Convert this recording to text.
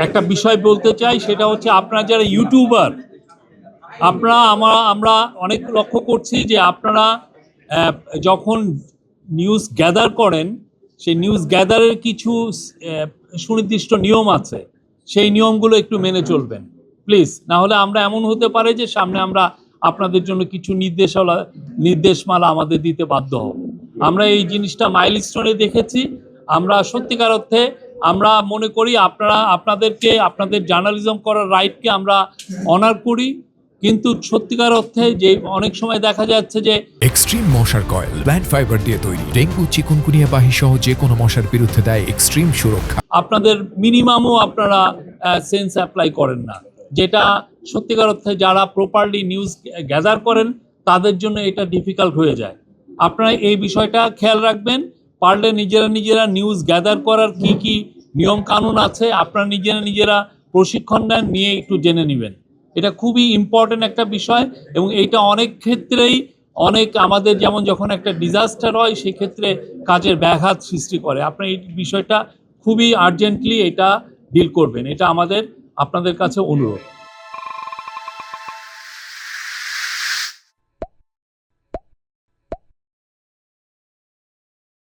একটা বিষয় বলতে চাই, সেটা হচ্ছে আপনারা যারা ইউটিউবার, আপনারা আমরা অনেক লক্ষ্য করছি যে আপনারা যখন নিউজ গ্যাদার করেন, সেই নিউজ গ্যাদারের কিছু সুনির্দিষ্ট নিয়ম আছে, সেই নিয়মগুলো একটু মেনে চলবেন প্লিজ। না হলে আমরা এমন হতে পারে যে সামনে আমরা আপনাদের জন্য কিছু নির্দেশমালা আমাদের দিতে বাধ্য হব। আমরা এই জিনিসটা মাইলস্টোনে দেখেছি। আমরা সত্যিকার অর্থে আমরা মনে করি আপনাদেরকে আপনাদের জার্নালিজম করার রাইটকে আমরা অনার করি, কিন্তু সত্যিকার অর্থে যে অনেক সময় দেখা যাচ্ছে যে এক্সট্রিম মশার কয়েল প্ল্যান্ট ফাইবার দিয়ে তৈরি, ডেঙ্গু চিকুনগুনিয়া বাহি সহ যে কোনো মশার বিরুদ্ধে দেয় এক্সট্রিম সুরক্ষা। আপনাদের মিনিমামও আপনারা সেন্স অ্যাপ্লাই করেন না, যেটা সত্যিকার অর্থে যারা প্রপারলি নিউজ গ্যাদার করেন তাদের জন্য এটা ডিফিকাল্ট হয়ে যায়। আপনারা এই বিষয়টা খেয়াল রাখবেন। পারলে নিজেরা নিউজ গ্যাদার করার কি নিয়ম কানুন আছে আপনারা নিজেরা প্রশিক্ষণ নেন, নিয়ে একটু জেনে নেবেন। এটা খুবই ইম্পর্টেন্ট একটা বিষয়, এবং এইটা অনেক ক্ষেত্রেই আমাদের যেমন যখন একটা ডিজাস্টার হয় সেই ক্ষেত্রে কাজের ব্যাঘাত সৃষ্টি করে। আপনার এই বিষয়টা খুবই আর্জেন্টলি এটা ডিল করবেন, এটা আপনাদের কাছে অনুরোধ।